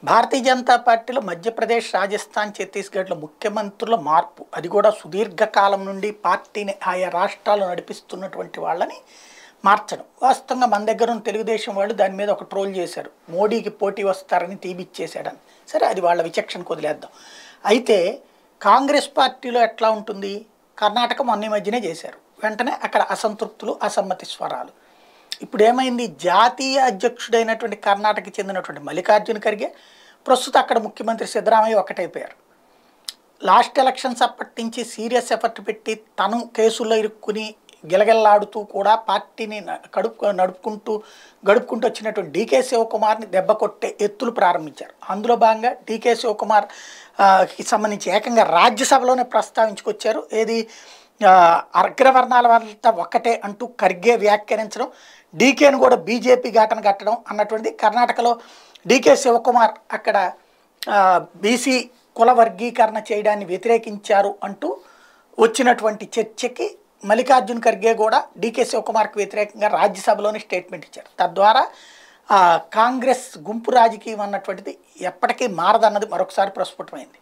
భారతీయ జనతా పార్టీలో మధ్యప్రదేశ్, రాజస్థాన్, ఛత్తీస్గఢ్‌లో ముఖ్యమంత్రుల మార్పు. అది కూడా సుదీర్ఘకాలం నుండి పార్టీని ఆయా రాష్ట్రాలు నడిపిస్తున్నటువంటి వాళ్ళని మార్చడం. వాస్తవంగా మన దగ్గర ఉన్న తెలుగుదేశం వాళ్ళు దాని మీద ఒక ట్రోల్ చేశారు. మోడీకి పోటీ వస్తారని తీపిచ్చేసాడని. సరే అది వాళ్ళ విచక్షణకు వదిలేద్దాం. అయితే కాంగ్రెస్ పార్టీలో ఎట్లా ఉంటుంది? కర్ణాటక మొన్న ఈ మధ్యనే చేశారు. వెంటనే అక్కడ అసంతృప్తులు, అసమ్మతి స్వరాలు. ఇప్పుడు ఏమైంది? జాతీయ అధ్యక్షుడైనటువంటి కర్ణాటకకి చెందినటువంటి మల్లికార్జున ఖర్గే ప్రస్తుతం అక్కడ ముఖ్యమంత్రి సిద్ధరామయ్య ఒకటైపోయారు. లాస్ట్ ఎలక్షన్స్ అప్పటి నుంచి సీరియస్ ఎఫర్ట్ పెట్టి తను కేసుల్లో ఇరుక్కుని గిలగిల్లాడుతూ కూడా పార్టీని గడుపుకుంటూ వచ్చినటువంటి డీకే శివకుమార్ని దెబ్బ కొట్టే ఎత్తులు ప్రారంభించారు. అందులో భాగంగా డీకే శివకుమార్ కి సంబంధించి ఏకంగా రాజ్యసభలోనే ప్రస్తావించుకొచ్చారు. ఏది అగ్రవర్ణాల వాళ్ళంతా ఒక్కటే అంటూ ఖర్గే వ్యాఖ్యానించడం, డీకేను కూడా బీజేపీ ఘాటన కట్టడం అన్నటువంటిది. కర్ణాటకలో డీకే శివకుమార్ అక్కడ బీసీ కుల వర్గీకరణ చేయడాన్ని వ్యతిరేకించారు అంటూ వచ్చినటువంటి చర్చకి మల్లికార్జున ఖర్గే కూడా డీకే శివకుమార్కి వ్యతిరేకంగా రాజ్యసభలోనే స్టేట్మెంట్ ఇచ్చారు. తద్వారా కాంగ్రెస్ గుంపు రాజకీయం అన్నటువంటిది ఎప్పటికీ మారదన్నది మరొకసారి ప్రస్ఫుటమైంది.